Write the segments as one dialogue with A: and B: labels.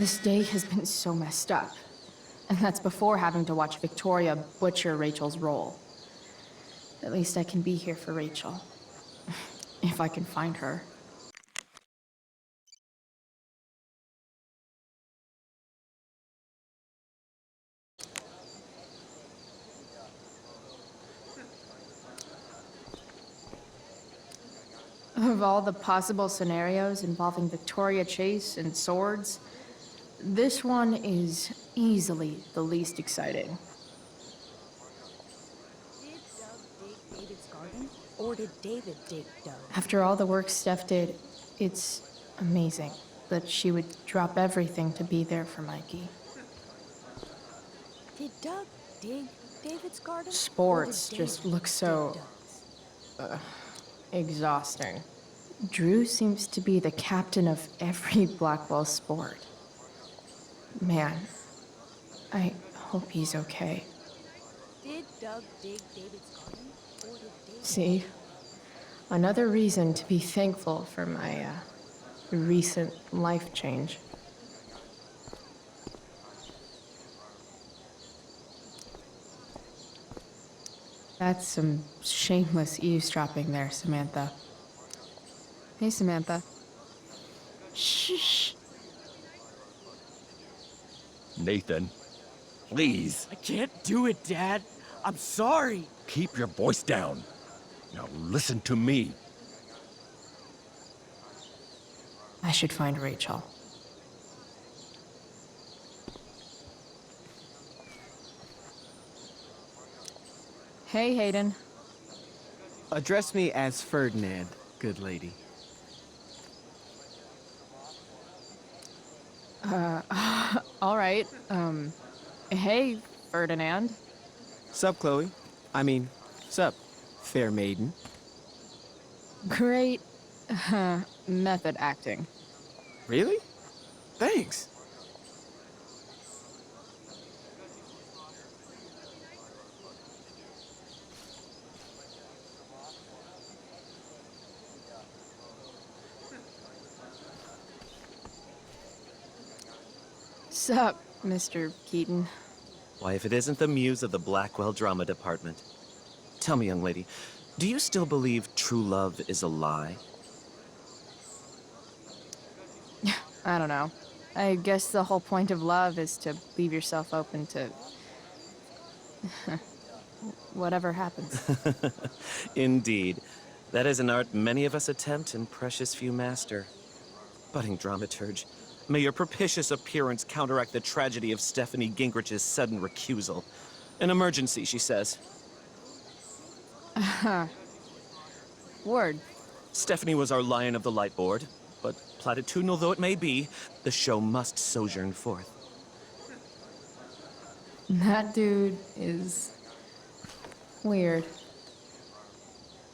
A: This day has been so messed up. And that's before having to watch Victoria butcher Rachel's role. At least I can be here for Rachel. If I can find her. Of all the possible scenarios involving Victoria Chase and swords, this one is easily the least exciting.
B: Did Doug dig David's garden? Or did David dig Doug?
A: After all the work Steph did, it's amazing that she would drop everything to be there for Mikey.
B: Did Doug dig David's garden?
A: Sports
B: Or did
A: just
B: David
A: look so
B: dig Doug's?
A: exhausting. Drew seems to be the captain of every Blackwell sport. Man, I hope he's okay.
B: Did Doug dig David's garden? Or did David...
A: See? Another reason to be thankful for my, recent life change. That's some shameless eavesdropping there, Samantha. Hey, Samantha. Shh.
C: Nathan, please,
D: I can't do it, Dad. I'm sorry.
C: keep your voice down. Now listen to me.
A: I should find Rachel. Hey, Hayden.
D: Address me as Ferdinand, good lady.
A: All right. Hey, Ferdinand.
D: Sup, Chloe? I mean, sup, fair maiden.
A: Great method acting.
D: Really? Thanks.
A: Sup, Mr. Keaton?
E: Why, if it isn't the muse of the Blackwell Drama Department. Tell me, young lady, do you still believe true love is a lie?
A: I don't know. I guess the whole point of love is to leave yourself open to... whatever happens.
E: Indeed. That is an art many of us attempt and precious few master. Budding dramaturge, may your propitious appearance counteract the tragedy of Stephanie Gingrich's sudden recusal. An emergency, she says.
A: Word.
E: Stephanie was our lion of the light board, but platitudinal though it may be, the show must sojourn forth.
A: That dude is... weird.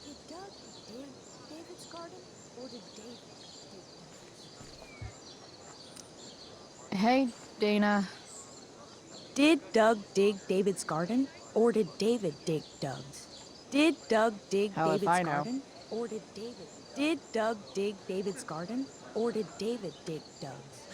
B: Did Doug dig David's garden? Or did David dig Doug's?
A: Hey, Dana.
B: Did Doug dig David's garden? Or did David dig Doug's? Did Doug dig
A: Hell if
B: David's
A: I know.
B: garden? Or did David... Did Doug dig David's garden? Or did David dig Doug's?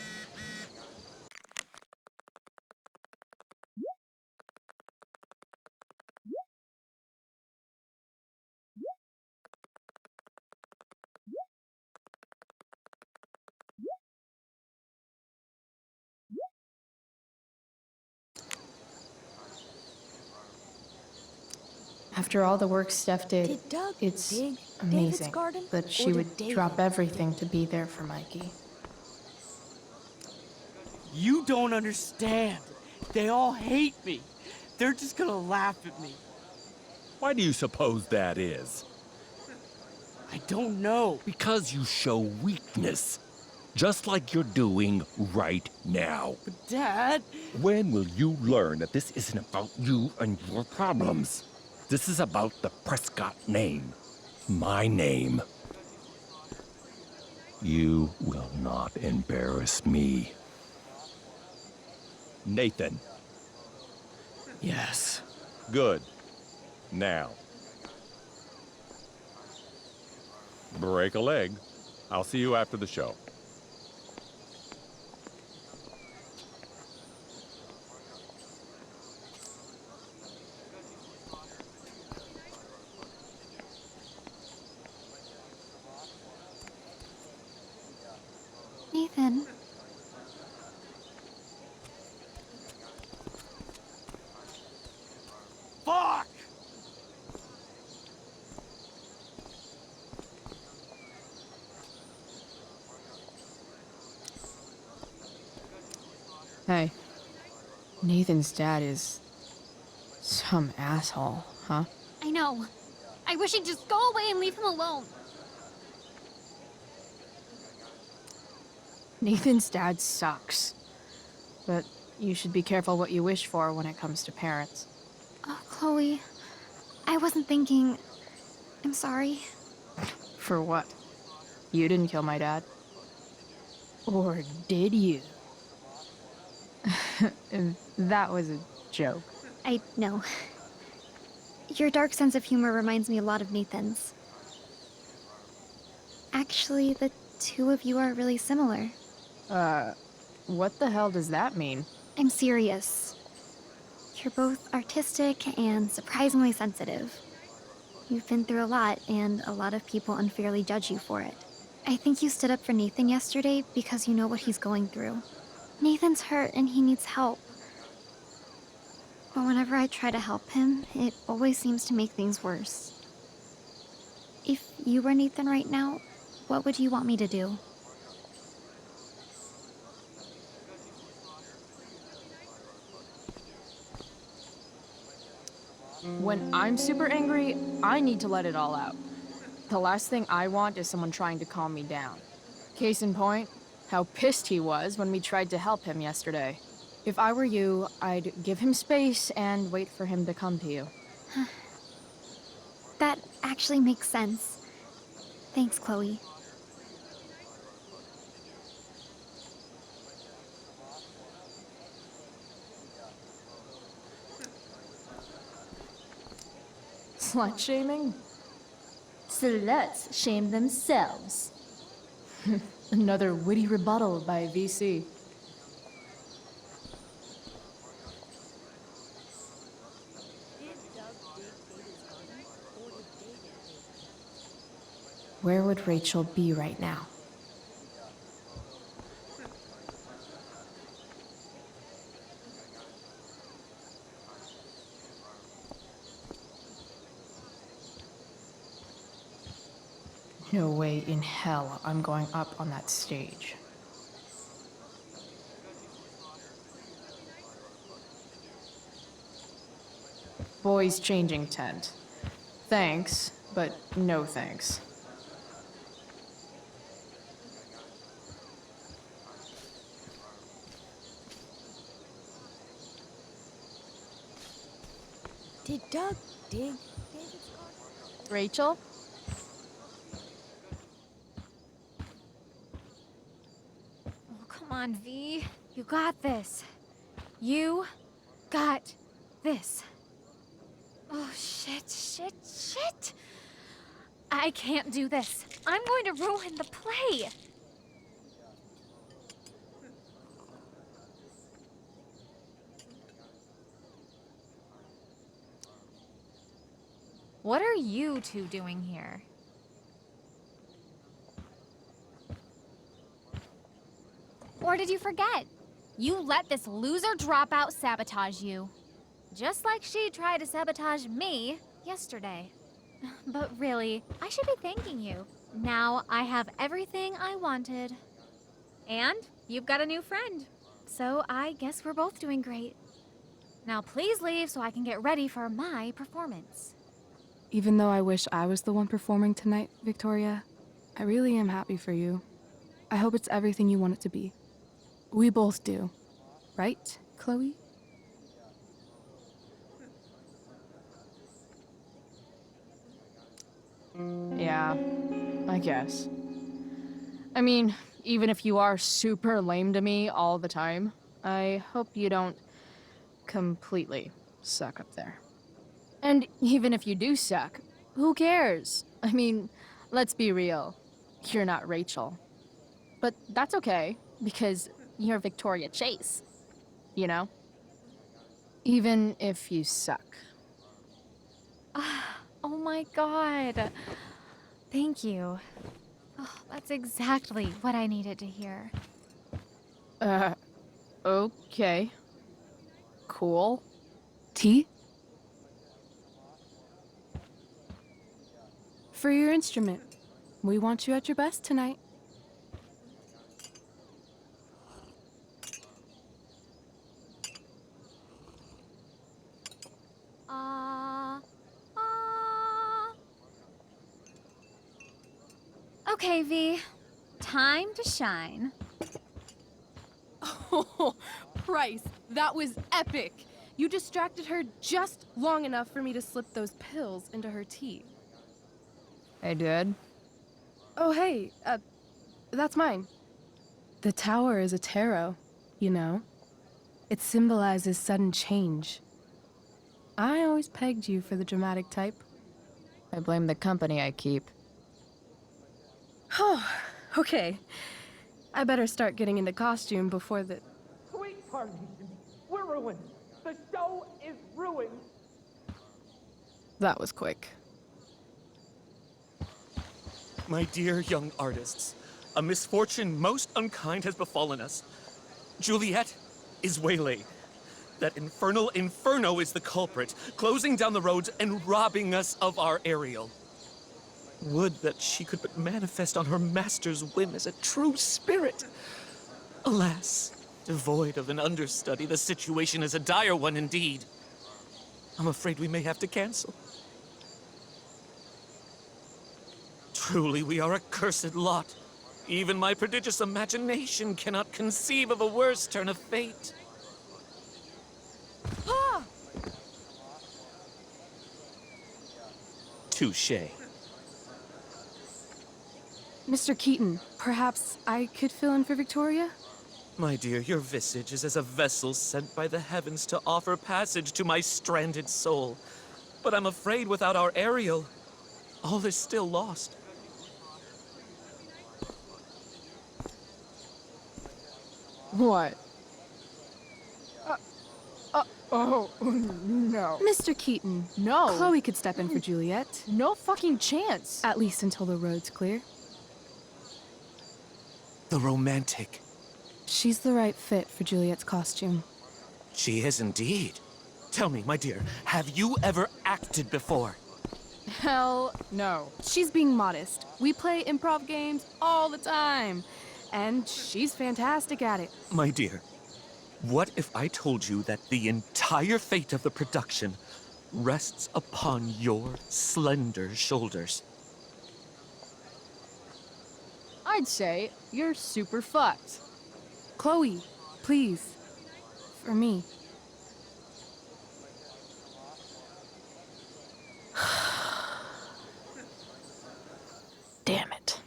A: After all the work Steph did,
B: Did Doug
A: it's
B: dig
A: amazing
B: David's garden?
A: that
B: Or
A: she
B: did
A: would
B: David
A: drop
B: dig
A: everything
B: Doug's?
A: to be there for Mikey.
D: You don't understand. They all hate me. They're just gonna laugh at me.
C: Why do you suppose that is?
D: I don't know.
C: Because you show weakness. Just like you're doing right now.
D: But Dad...
C: When will you learn that this isn't about you and your problems? This is about the Prescott name. My name. You will not embarrass me. Nathan.
D: Yes.
C: Good. Now. Break a leg. I'll see you after the show.
A: Hey, Nathan's dad is some asshole, huh?
F: I know. I wish he'd just go away and leave him alone.
A: Nathan's dad sucks. But you should be careful what you wish for when it comes to parents.
F: Oh, Chloe. I wasn't thinking. I'm sorry.
A: For what? You didn't kill my dad. Or did you? That was a joke.
F: I know. Your dark sense of humor reminds me a lot of Nathan's. Actually, the two of you are really similar.
A: What the hell does that mean?
F: I'm serious. You're both artistic and surprisingly sensitive. You've been through a lot, and a lot of people unfairly judge you for it. I think you stood up for Nathan yesterday because you know what he's going through. Nathan's hurt and he needs help. But whenever I try to help him, it always seems to make things worse. If you were Nathan right now, what would you want me to do?
A: When I'm super angry, I need to let it all out. The last thing I want is someone trying to calm me down. Case in point, how pissed he was when we tried to help him yesterday. If I were you, I'd give him space and wait for him to come to you.
F: That actually makes sense. Thanks, Chloe.
A: Slut shaming?
G: Sluts shame themselves.
A: Another witty rebuttal by VC. Where would Rachel be right now? No way in hell I'm going up on that stage. Boys changing tent. Thanks, but no thanks.
B: Did Doug dig David's garden?
A: Rachel?
H: Oh, come on, V. You got this. You got this. Oh, shit. I can't do this. I'm going to ruin the play. What are you two doing here? Or did you forget? You let this loser dropout sabotage you. Just like she tried to sabotage me yesterday. But really, I should be thanking you. Now I have everything I wanted. And you've got a new friend. So I guess we're both doing great. Now please leave so I can get ready for my performance.
I: Even though I wish I was the one performing tonight, Victoria, I really am happy for you. I hope it's everything you want it to be. We both do. Right, Chloe?
A: Yeah, I guess. I mean, even if you are super lame to me all the time, I hope you don't completely suck up there. And even if you do suck, who cares? I mean, let's be real. You're not Rachel. But that's okay, because you're Victoria Chase. You know? Even if you suck.
H: Oh my god. Thank you. Oh, that's exactly what I needed to hear.
A: Okay. Cool.
I: Tea? For your instrument. We want you at your best tonight.
H: Okay, V. Time to shine.
I: Oh, Price, that was epic. You distracted her just long enough for me to slip those pills into her tea.
A: I did.
I: Oh, hey, that's mine. The tower is a tarot, you know. It symbolizes sudden change. I always pegged you for the dramatic type.
A: I blame the company I keep.
I: Oh, okay. I better start getting into costume before the...
D: Sweet Carnation, we're ruined. The show is ruined.
I: That was quick.
E: My dear young artists, a misfortune most unkind has befallen us. Juliet is waylaid. That infernal Inferno is the culprit, closing down the roads and robbing us of our Ariel. Would that she could but manifest on her master's whim as a true spirit. Alas, devoid of an understudy, the situation is a dire one indeed. I'm afraid we may have to cancel. Truly, we are a cursed lot. Even my prodigious imagination cannot conceive of a worse turn of fate. Touché.
I: Mr. Keaton, perhaps I could fill in for Victoria?
E: My dear, your visage is as a vessel sent by the heavens to offer passage to my stranded soul. But I'm afraid without our Ariel, all is still lost.
A: What? Oh, no.
I: Mr. Keaton,
A: No.
I: Chloe could step in for Juliet.
A: No fucking chance.
I: At least until the road's clear.
E: The romantic.
I: She's the right fit for Juliet's costume.
E: She is indeed. Tell me, my dear, have you ever acted before?
A: Hell no.
I: She's being modest. We play improv games all the time. And she's fantastic at it.
E: My dear, what if I told you that the entire fate of the production rests upon your slender shoulders?
A: I'd say you're super fucked.
I: Chloe, please. For me.
A: Damn it.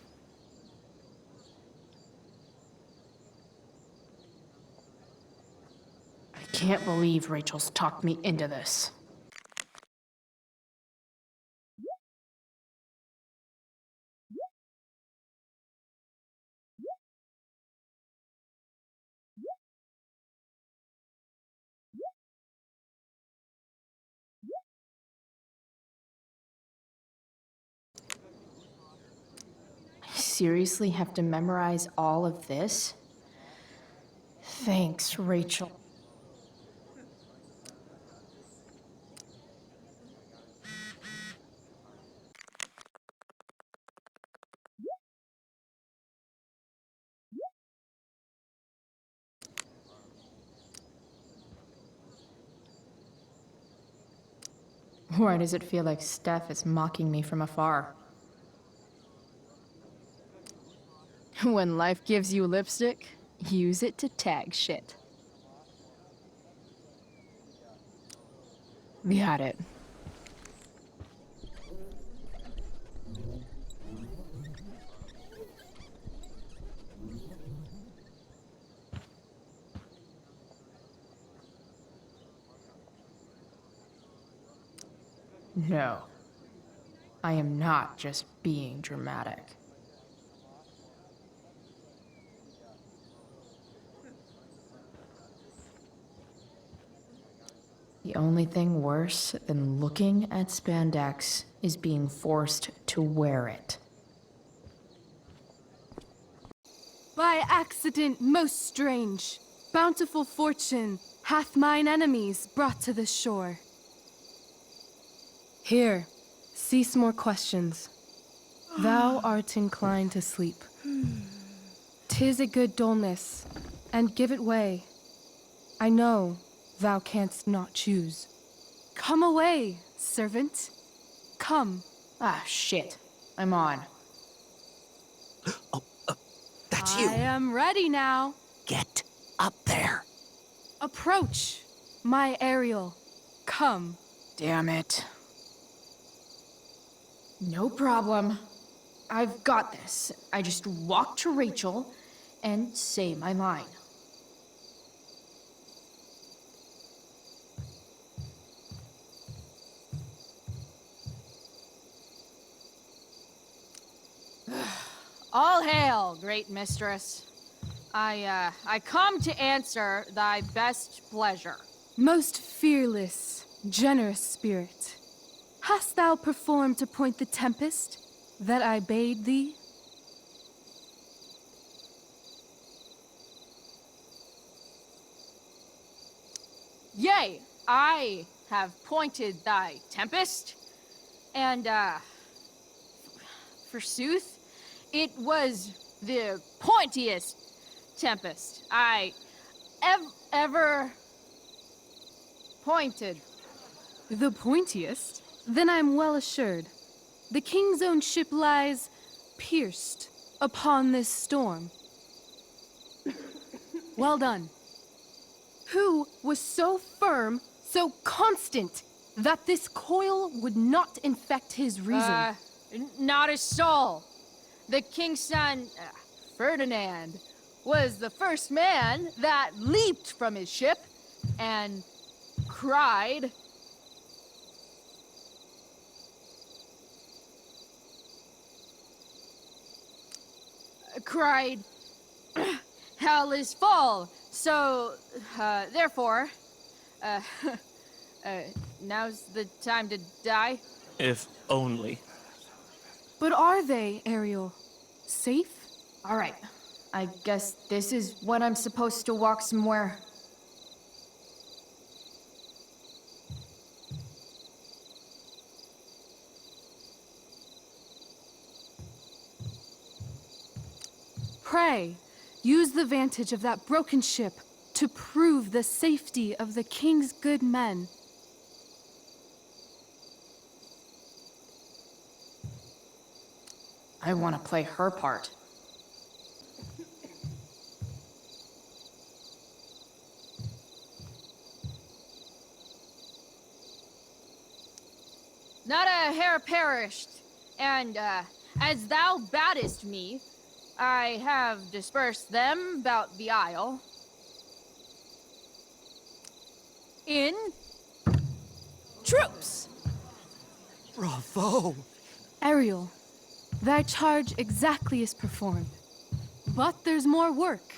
A: I can't believe Rachel's talked me into this. I seriously have to memorize all of this? Thanks, Rachel. Why does it feel like Steph is mocking me from afar? When life gives you lipstick, use it to tag shit. Got it. No. I am not just being dramatic. The only thing worse than looking at spandex is being forced to wear it.
I: By accident most strange, bountiful fortune hath mine enemies brought to this shore. Here, cease more questions. Thou art inclined to sleep. 'Tis a good dullness, and give it way. I know thou canst not choose. Come away, servant. Come.
A: Ah, shit. I'm on.
E: That's
I: I am ready now.
E: Get up there.
I: Approach, my Ariel. Come.
A: Damn it. No problem. I've got this. I just walk to Rachel and say my line. All hail, great mistress. I come to answer thy best pleasure.
I: Most fearless, generous spirit, hast thou performed to point the tempest that I bade thee?
A: Yea, I have pointed thy tempest, and, forsooth, it was the pointiest tempest I ever pointed.
I: The pointiest? Then I'm well assured. The king's own ship lies pierced upon this storm. Well done. Who was so firm, so constant, that this coil would not infect his reason?
A: Not a soul. The king's son, Ferdinand, was the first man that leaped from his ship and cried, hell is full, so, therefore, now's the time to die.
E: If only.
I: But are they, Ariel? Safe?
A: All right, I guess this is when I'm supposed to walk somewhere.
I: Pray, use the vantage of that broken ship to prove the safety of the king's good men.
A: I want to play her part. Not a hair perished, and, as thou badest me, I have dispersed them about the isle. In troops!
D: Bravo!
I: Ariel, thy charge exactly is performed. But there's more work.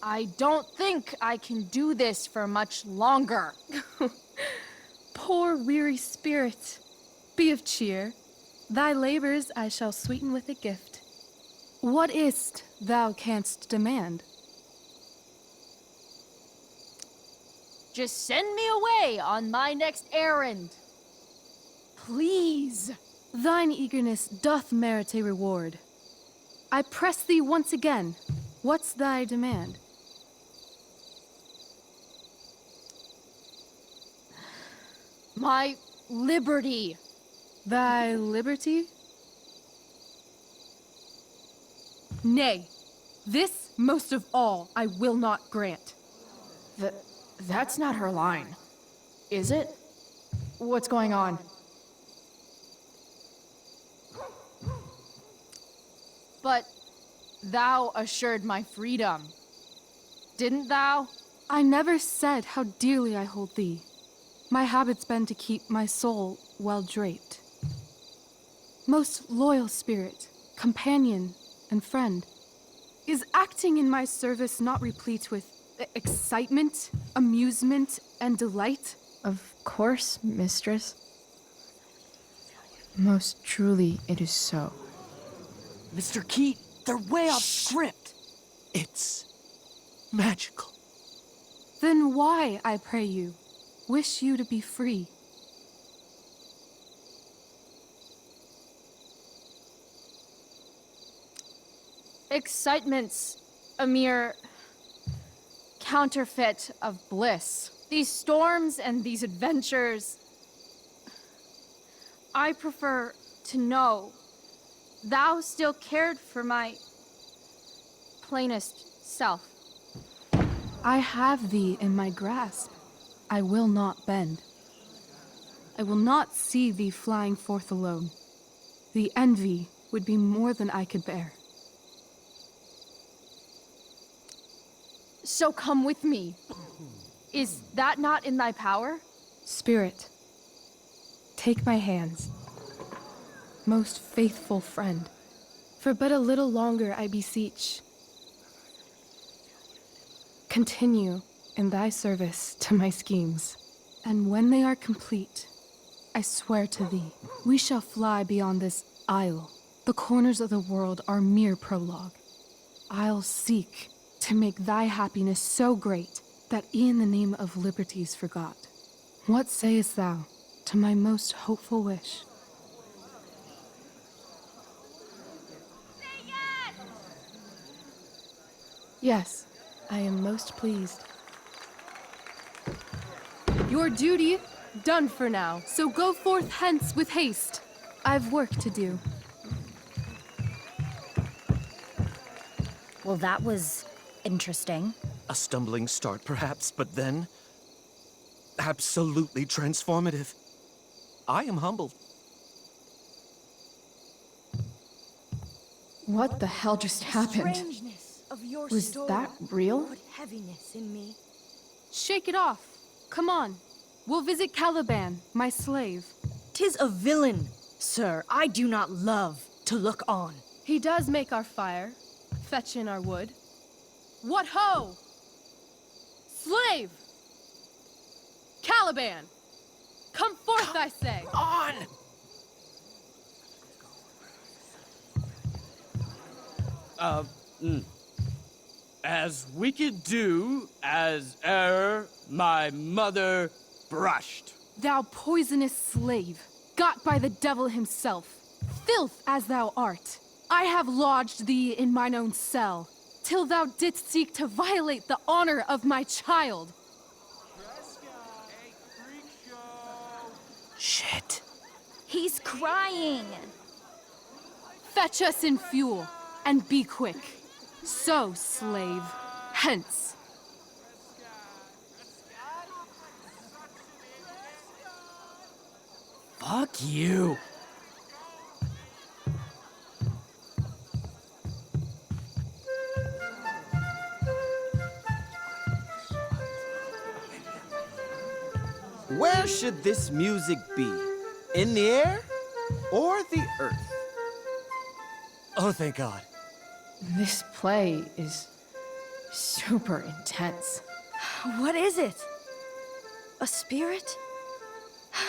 A: I don't think I can do this for much longer.
I: Poor weary spirit. Be of cheer. Thy labors I shall sweeten with a gift. What is't thou canst demand?
A: Just send me away on my next errand. Please.
I: Thine eagerness doth merit a reward. I press thee once again. What's thy demand?
A: My liberty.
I: Thy liberty? Nay, this most of all I will not grant.
A: That's not her line. Is it? What's going on? But thou assured my freedom. Didn't thou?
I: I never said how dearly I hold thee. My habit's been to keep my soul well draped. Most loyal spirit, companion, and friend, is acting in my service not replete with excitement, amusement, and delight?
A: Of course, mistress. Most truly it is so.
D: Mr. Keat, they're way off script.
E: It's magical.
I: Then why, I pray you, wish you to be free?
A: Excitement's a mere counterfeit of bliss. These storms and these adventures, I prefer to know thou still cared for my plainest self.
I: I have thee in my grasp. I will not bend. I will not see thee flying forth alone. The envy would be more than I could bear.
A: So come with me. Is that not in thy power?
I: Spirit, take my hands. Most faithful friend, for but a little longer I beseech. Continue in thy service to my schemes, and when they are complete, I swear to thee, we shall fly beyond this isle. The corners of the world are mere prologue. I'll seek to make thy happiness so great that e'en the name of liberty's forgot. What sayest thou to my most hopeful wish? Yes, I am most pleased. Your duty done for now, so go forth hence with haste. I've work to do.
B: Well, that was interesting.
E: A stumbling start, perhaps, but then absolutely transformative. I am humbled.
A: What the hell just happened?
B: Strangeness of your
A: Was
B: story
A: that real?
B: put heaviness in me.
I: Shake it off. Come on. We'll visit Caliban, my slave.
B: 'Tis a villain, sir, I do not love to look on.
I: He does make our fire, fetch in our wood. What ho! Slave! Caliban! Come forth, I say!
E: On!
D: As we could do as e'er my mother brushed.
I: Thou poisonous slave, got by the devil himself, filth as thou art, I have lodged thee in mine own cell, till thou didst seek to violate the honor of my child.
E: Shit.
H: He's crying.
I: Fetch us in fuel, and be quick. So, slave, hence.
D: Fuck you.
J: Where should this music be? In the air or the earth?
E: Oh, thank God.
A: This play is super intense.
B: What is it? A spirit?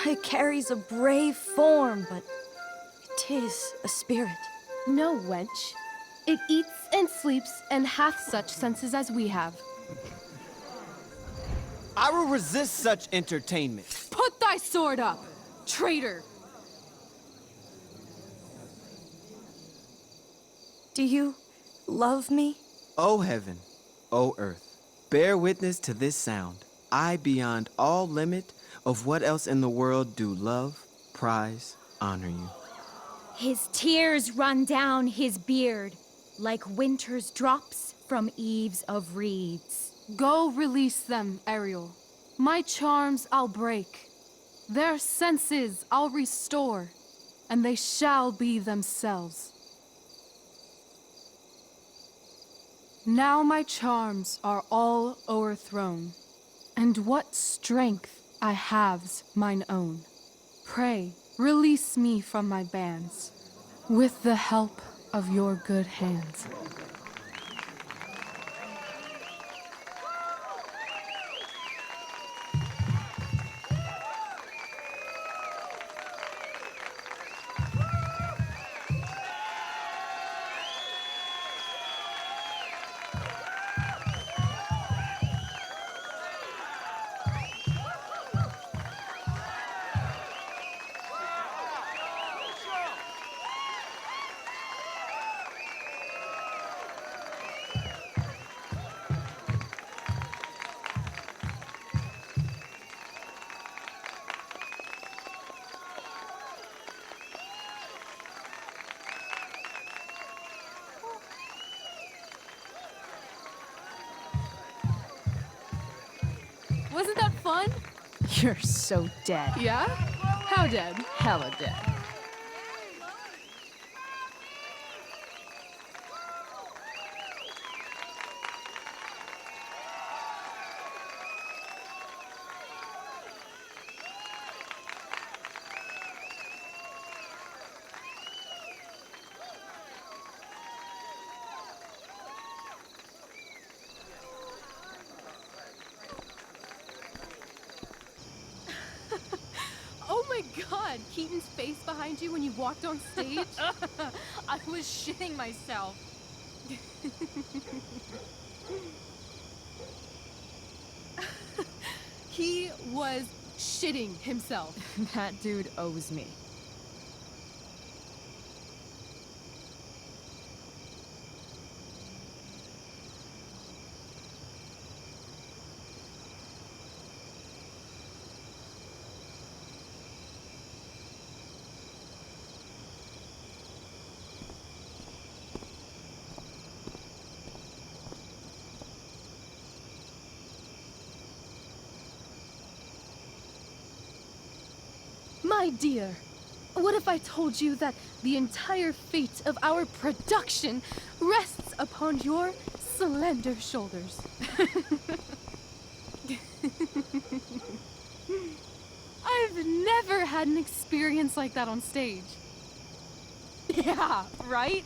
B: It carries a brave form, but it is a spirit.
I: No, wench. It eats and sleeps and hath such senses as we have.
J: I will resist such entertainment.
I: Put thy sword up, traitor!
B: Do you love me?
J: O heaven, O earth, bear witness to this sound. I, beyond all limit of what else in the world do love, prize, honor you.
H: His tears run down his beard like winter's drops from eaves of reeds.
I: Go release them, Ariel. My charms I'll break. Their senses I'll restore, and they shall be themselves. Now my charms are all o'erthrown, and what strength I have's mine own. Pray, release me from my bands, with the help of your good hands. fun?
A: You're so dead.
I: Yeah? How dead?
A: Hella dead.
I: Oh my god, Keaton's face behind you when you walked on stage?
A: I was shitting myself.
I: He was shitting himself.
A: That dude owes me.
I: My dear, what if I told you that the entire fate of our production rests upon your slender shoulders? I've never had an experience like that on stage.
A: Yeah, right?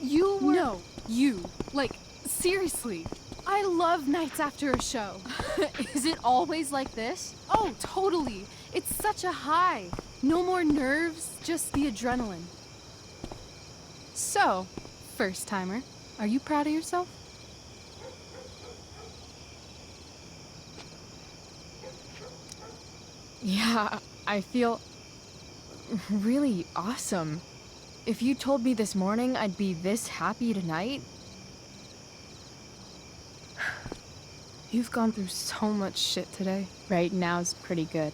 A: You were...
I: No, you. Like, seriously. I love nights after a show.
A: Is it always like this?
I: Oh, totally. It's such a high. No more nerves, just the adrenaline. So, first timer, are you proud of yourself?
A: Yeah, I feel really awesome. If you told me this morning I'd be this happy tonight,
I: You've gone through so much shit today.
A: right now's pretty good.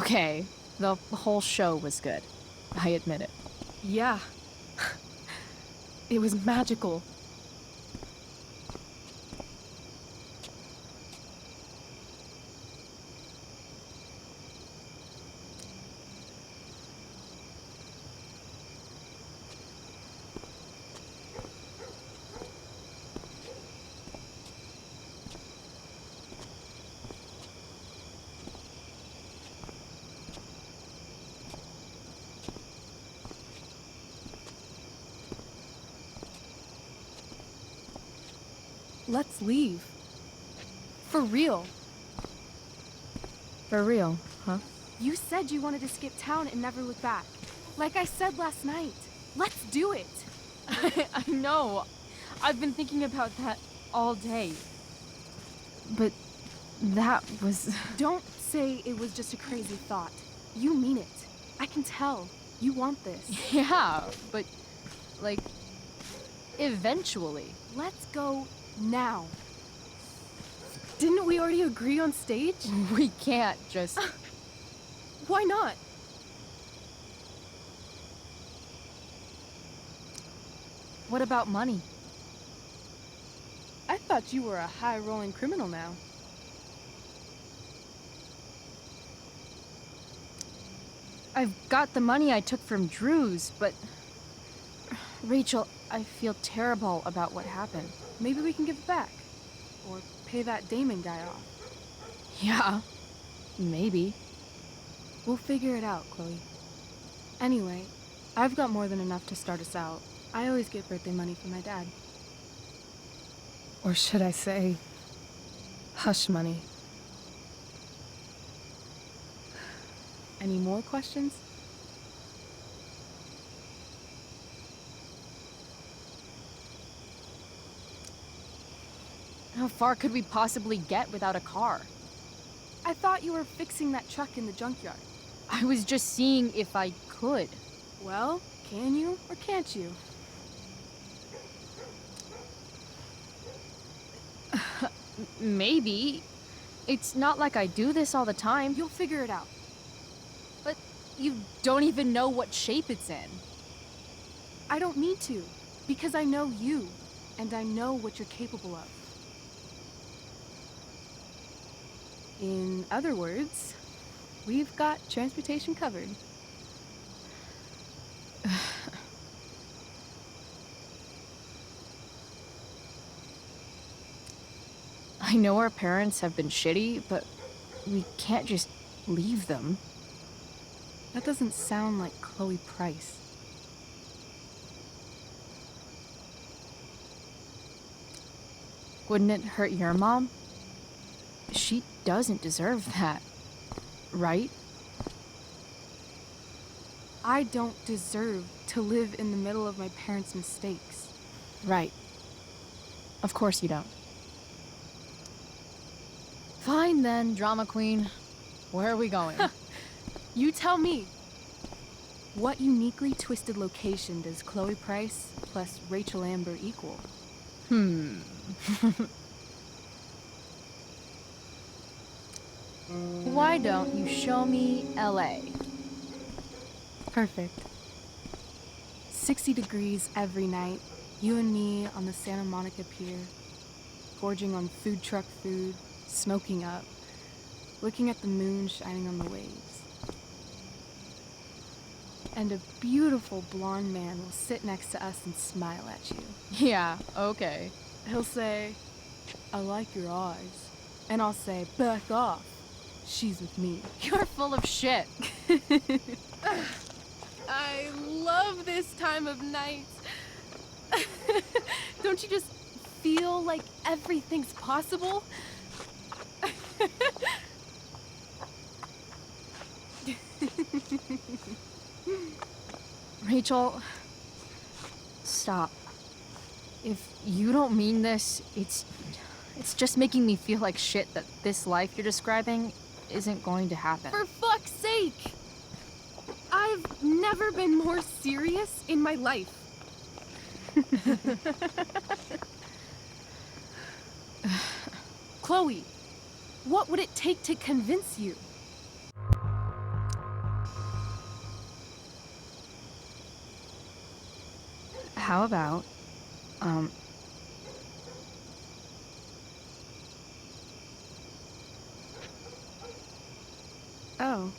A: Okay, the whole show was good. I admit it.
I: Yeah. It was magical. Let's leave. For real.
A: For real, huh?
I: You said you wanted to skip town and never look back. Like I said last night. Let's do it.
A: I know. I've been thinking about that all day. But that was...
I: Don't say it was just a crazy thought. You mean it. I can tell. You want this.
A: Yeah, but, like, eventually.
I: Let's go now. Didn't we already agree on stage?
A: We can't just...
I: Why not?
A: What about money?
I: I thought you were a high-rolling criminal now.
A: I've got the money I took from Drew's, but... Rachel, I feel terrible about what happened.
I: Maybe we can give it back. Or pay that Damon guy off.
A: Yeah, maybe.
I: We'll figure it out, Chloe. Anyway, I've got more than enough to start us out. I always get birthday money from my dad. Or should I say, hush money. Any more questions?
A: How far could we possibly get without a car?
I: I thought you were fixing that truck in the junkyard.
A: I was just seeing if I could.
I: Well, can you or can't you?
A: Maybe. It's not like I do this all the time.
I: You'll figure it out.
A: But you don't even know what shape it's in.
I: I don't need to, because I know you, and I know what you're capable of. In other words, we've got transportation covered.
A: I know our parents have been shitty, but we can't just leave them.
I: That doesn't sound like Chloe Price.
A: Wouldn't it hurt your mom? She doesn't deserve that, right?
I: I don't deserve to live in the middle of my parents' mistakes.
A: Right. Of course you don't. Fine then, drama queen. Where are we going?
I: You tell me. What uniquely twisted location does Chloe Price plus Rachel Amber equal?
A: Why don't you show me LA?
I: Perfect. 60 degrees every night. You and me on the Santa Monica Pier, gorging on food truck food, smoking up, looking at the moon shining on the waves. And a beautiful blonde man will sit next to us and smile at you.
A: Yeah, okay.
I: He'll say, "I like your eyes." And I'll say, "Back off. She's with me."
A: You're full of shit.
I: I love this time of night. Don't you just feel like everything's possible?
A: Rachel, stop. If you don't mean this, it's just making me feel like shit that this life you're describing isn't going to happen.
I: For fuck's sake! I've never been more serious in my life. Chloe, what would it take to convince you?
A: How about,
I: Oh.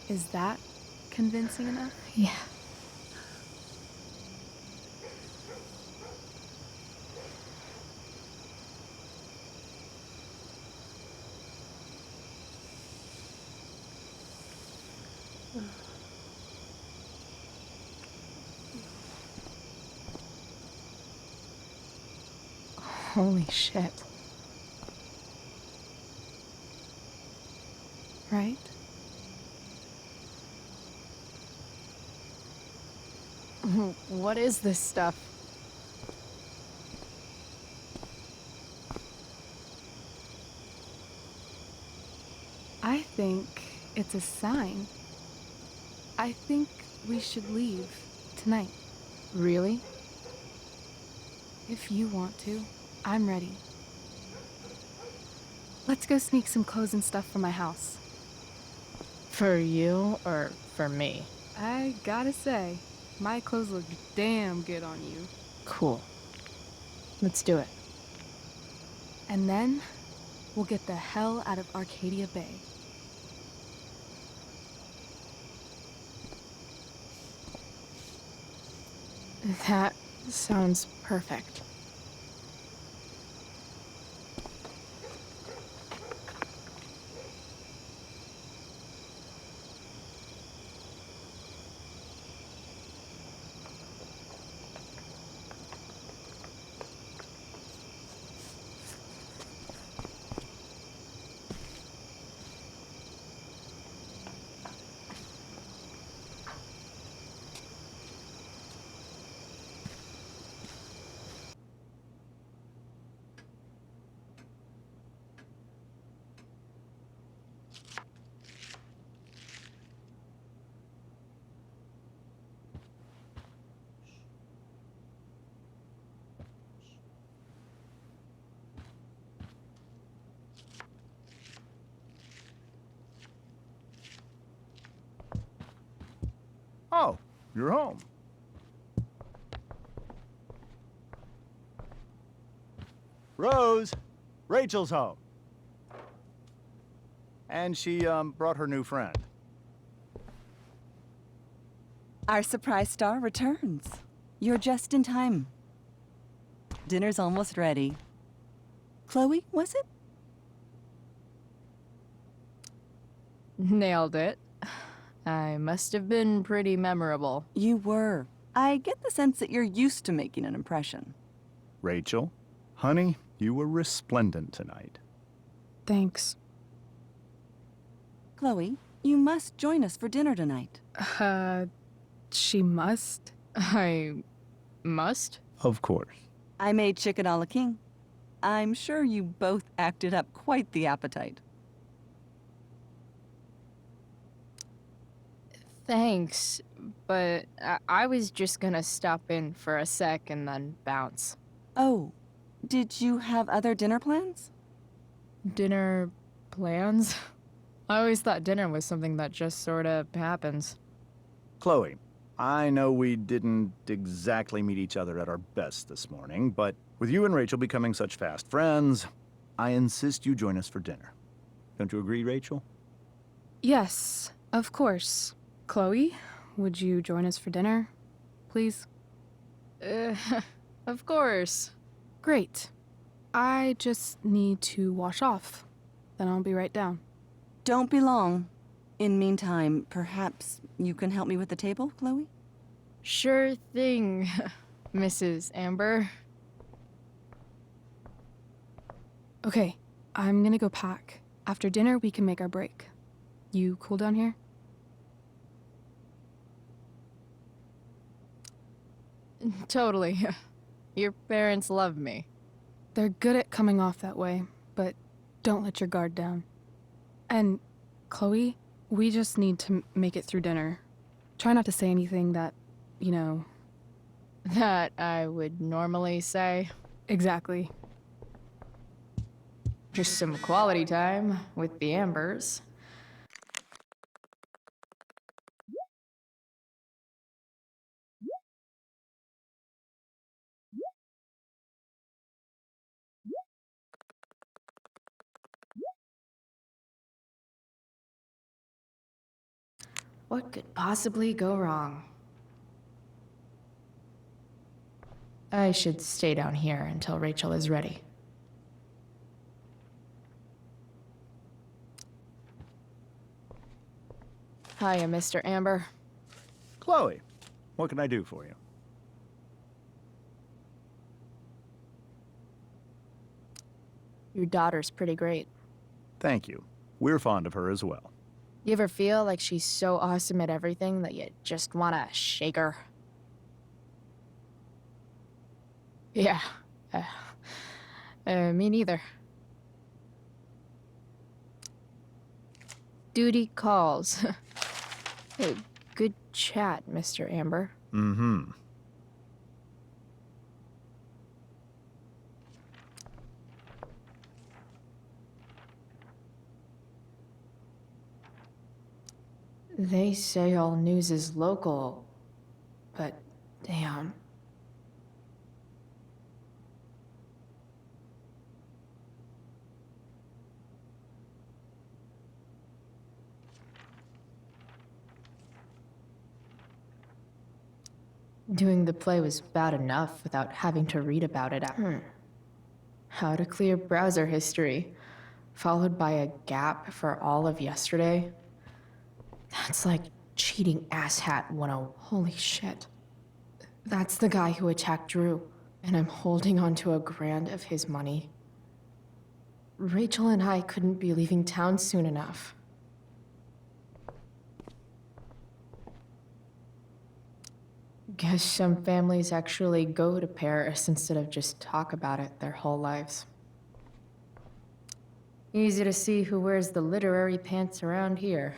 I: Is that convincing enough?
A: yeah. Holy shit.
I: Right?
A: What is this stuff?
I: I think it's a sign. I think we should leave tonight.
A: Really?
I: If you want to, I'm ready. Let's go sneak some clothes and stuff from my house.
A: For you or for me?
I: I gotta say, my clothes look damn good on you.
A: Cool. Let's do it.
I: And then, we'll get the hell out of Arcadia Bay.
A: That sounds perfect.
K: you're home. Rose, Rachel's home. And she, brought her new friend.
L: Our surprise star returns. You're just in time. Dinner's almost ready. Chloe, was it?
A: Nailed it. I must have been pretty memorable.
L: You were. I get the sense that you're used to making an impression.
K: Rachel, honey, you were resplendent tonight.
I: Thanks.
L: Chloe, you must join us for dinner tonight.
I: She must?
A: I must?
K: Of course.
L: I made chicken a la king. I'm sure you both acted up quite the appetite.
A: Thanks, but I was just gonna stop in for a sec and then bounce.
L: Oh, did you have other dinner plans?
A: Dinner plans? I always thought dinner was something that just sorta happens.
K: Chloe, I know we didn't exactly meet each other at our best this morning, but with you and Rachel becoming such fast friends, I insist you join us for dinner. Don't you agree, Rachel?
I: Yes, of course. Chloe, would you join us for dinner, please?
A: Of course.
I: Great. I just need to wash off. Then I'll be right down.
L: Don't be long. In meantime, perhaps you can help me with the table, Chloe?
A: Sure thing, Mrs. Amber.
I: Okay, I'm gonna go pack. After dinner, we can make our break. You cool down here?
A: Totally. Your parents love me.
I: They're good at coming off that way, but don't let your guard down. And, Chloe, we just need to make it through dinner. Try not to say anything that, you know...
A: That I would normally say.
I: Exactly.
A: Just some quality time with the Ambers. What could possibly go wrong? I should stay down here until Rachel is ready. Hiya, Mr. Amber.
K: Chloe, what can I do for you?
A: Your daughter's pretty great.
K: Thank you. We're fond of her as well.
A: You ever feel like she's so awesome at everything that you just wanna shake her? Yeah. Me neither. Duty calls. Good chat, Mr. Amber.
K: Mm-hmm.
A: They say all news is local, but damn. Doing the play was bad enough without having to read about it at How to clear browser history, followed by a gap for all of yesterday. That's like cheating asshat 101. Holy shit. That's the guy who attacked Drew, and I'm holding on to $1,000 of his money. Rachel and I couldn't be leaving town soon enough. Guess some families actually go to Paris instead of just talk about it their whole lives. Easy to see who wears the literary pants around here.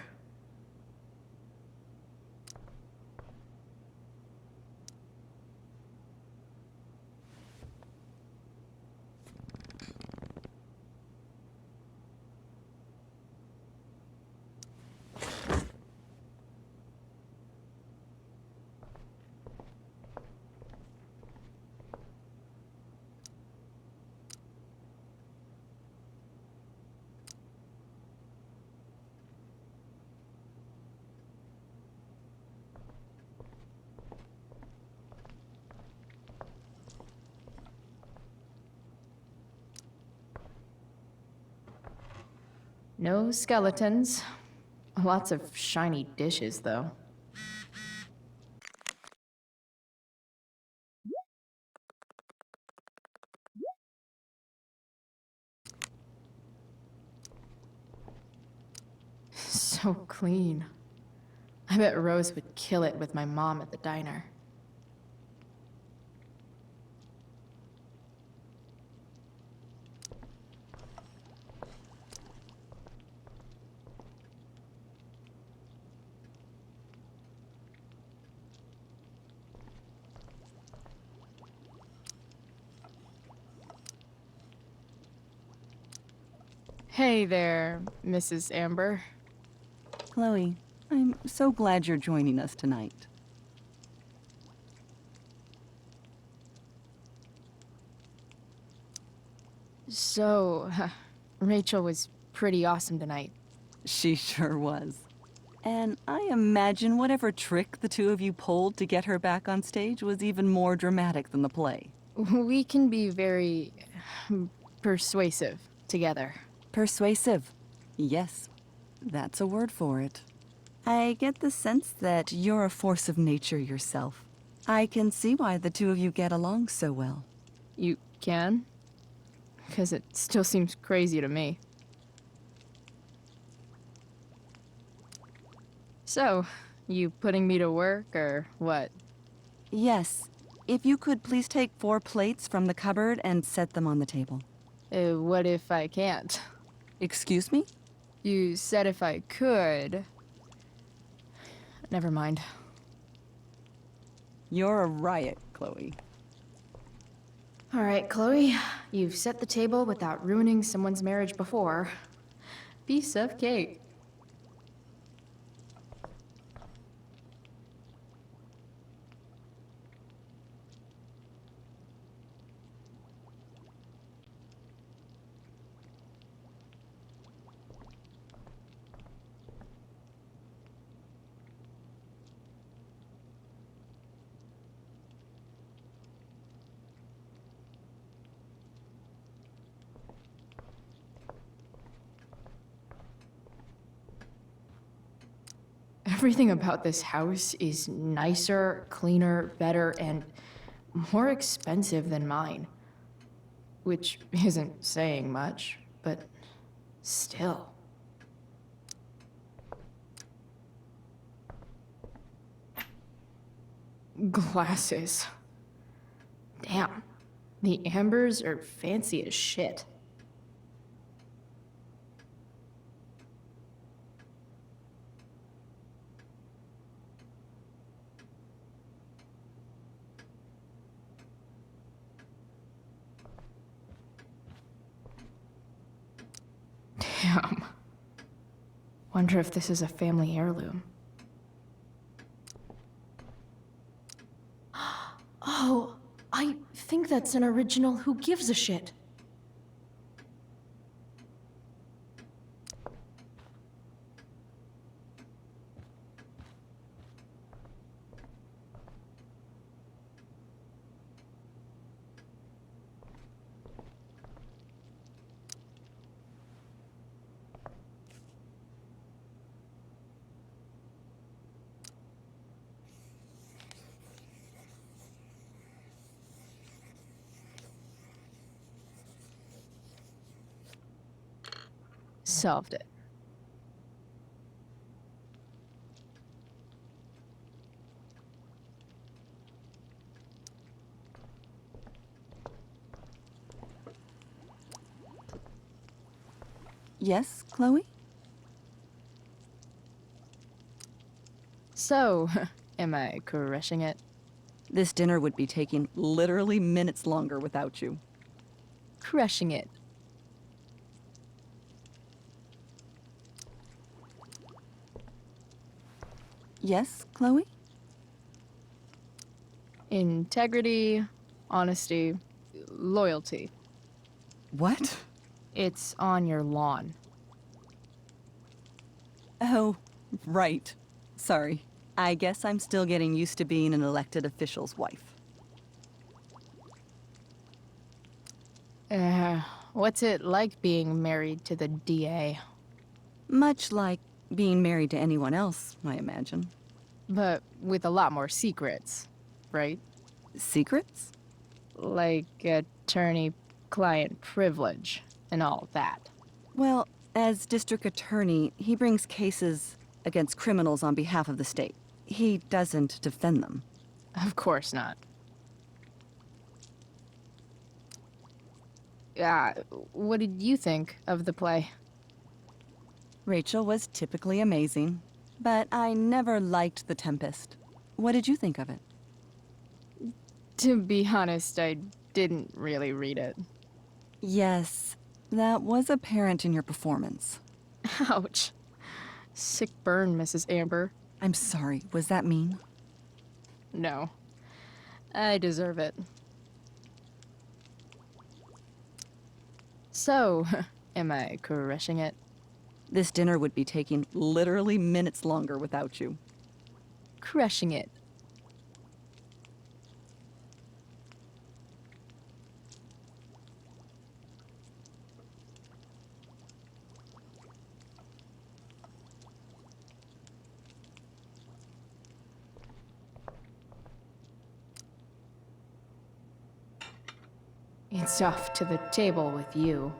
A: No skeletons. Lots of shiny dishes, though. So clean. I bet Rose would kill it with my mom at the diner. Hey there, Mrs. Amber.
L: Chloe, I'm so glad you're joining us tonight.
A: So, Rachel was pretty awesome tonight.
L: She sure was. And I imagine whatever trick the two of you pulled to get her back on stage was even more dramatic than the play.
A: We can be very persuasive together.
L: Persuasive. Yes, that's a word for it. I get the sense that you're a force of nature yourself. I can see why the two of you get along so well.
A: You can? Because it still seems crazy to me. So, you putting me to work, or what?
L: Yes. If you could please take 4 plates from the cupboard and set them on the table.
A: What if I can't?
L: Excuse me?
A: You said if I could. Never mind.
L: You're a riot, Chloe.
A: All right, Chloe. You've set the table without ruining someone's marriage before. Piece of cake. Everything about this house is nicer, cleaner, better, and more expensive than mine. Which isn't saying much, but still. Glasses. Damn. The Ambers are fancy as shit. Damn. Wonder if this is a family heirloom. Oh, I think that's an original Who Gives a Shit. Solved it.
L: Yes, Chloe?
A: So, am I crushing it?
L: This dinner would be taking literally minutes longer without you.
A: Crushing it.
L: Yes, Chloe?
A: Integrity, honesty, loyalty.
L: What?
A: It's on your lawn.
L: Oh, right. Sorry. I guess I'm still getting used to being an elected official's wife.
A: What's it like being married to the DA?
L: Much like being married to anyone else, I imagine.
A: But with a lot more secrets, right?
L: Secrets?
A: Like attorney-client privilege and all that.
L: Well, as district attorney, he brings cases against criminals on behalf of the state. He doesn't defend them.
A: Of course not. Yeah, what did you think of the play?
L: Rachel was typically amazing, but I never liked The Tempest. What did you think of it?
A: To be honest, I didn't really read it.
L: Yes, that was apparent in your performance.
A: Ouch. Sick burn, Mrs. Amber.
L: I'm sorry, was that mean?
A: No. I deserve it. So, am I crushing it?
L: This dinner would be taking literally minutes longer without you.
A: Crushing it. It's off to the table with you.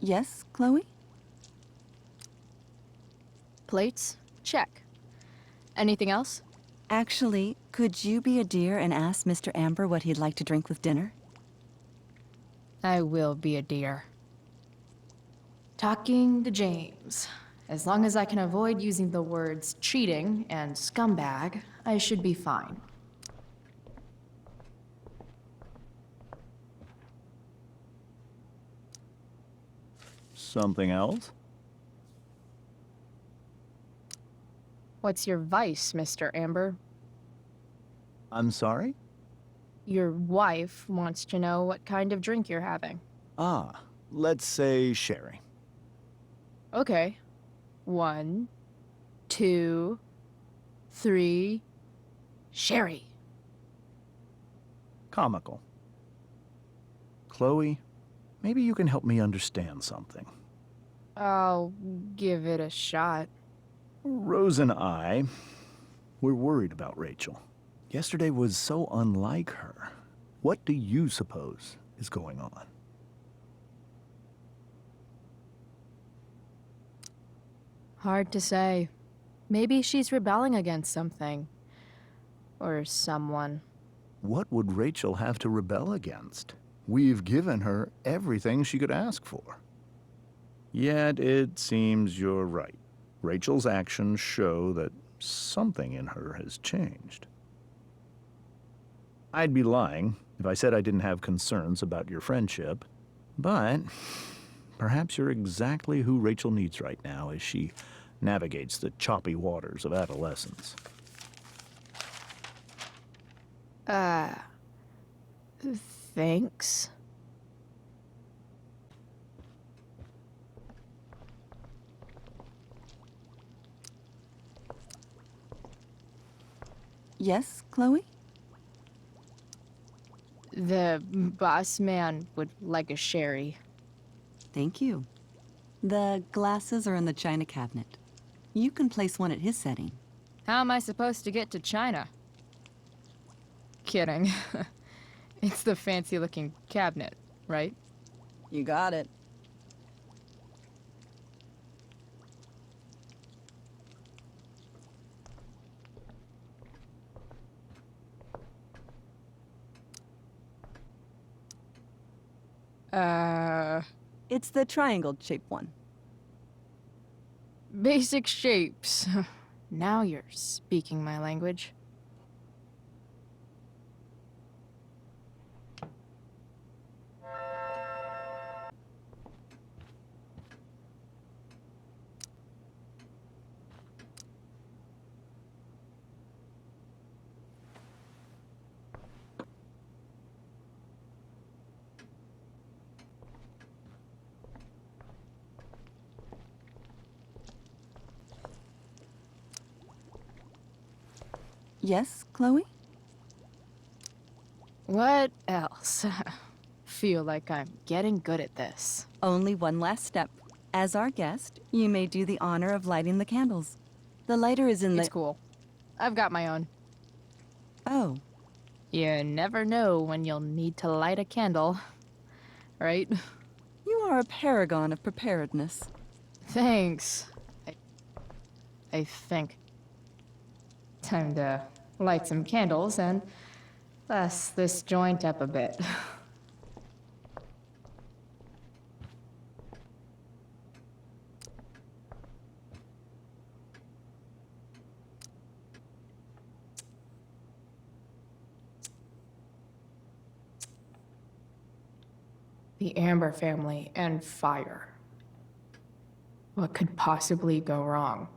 L: Yes, Chloe?
A: Plates? Check. Anything else?
L: Actually, could you be a dear and ask Mr. Amber what he'd like to drink with dinner?
A: I will be a dear. Talking to James. As long as I can avoid using the words cheating and scumbag, I should be fine.
K: Something else?
A: What's your vice, Mr. Amber?
K: I'm sorry?
A: Your wife wants to know what kind of drink you're having.
K: Ah, let's say sherry.
A: Okay. 1, 2, 3. Sherry.
K: Comical. Chloe, maybe you can help me understand something.
A: I'll give it a shot.
K: Rose and I, we're worried about Rachel. Yesterday was so unlike her. What do you suppose is going on?
A: Hard to say. Maybe she's rebelling against something. Or someone.
K: What would Rachel have to rebel against? We've given her everything she could ask for. Yet it seems you're right. Rachel's actions show that something in her has changed. I'd be lying if I said I didn't have concerns about your friendship, but perhaps you're exactly who Rachel needs right now as she navigates the choppy waters of adolescence.
A: Thanks.
L: Yes, Chloe?
A: The boss man would like a sherry.
L: Thank you. The glasses are in the china cabinet. You can place one at his setting.
A: How am I supposed to get to China? Kidding. It's the fancy-looking cabinet, right?
L: You got it. It's the triangle-shaped one.
A: Basic shapes. Now you're speaking my language.
L: Yes, Chloe?
A: What else? Feel like I'm getting good at this.
L: Only one last step. As our guest, you may do the honor of lighting the candles. The lighter is in the...
A: It's cool. I've got my own.
L: Oh.
A: You never know when you'll need to light a candle, right?
L: You are a paragon of preparedness.
A: Thanks. I think. Time to light some candles and dust this joint up a bit. The Amber family and fire. What could possibly go wrong?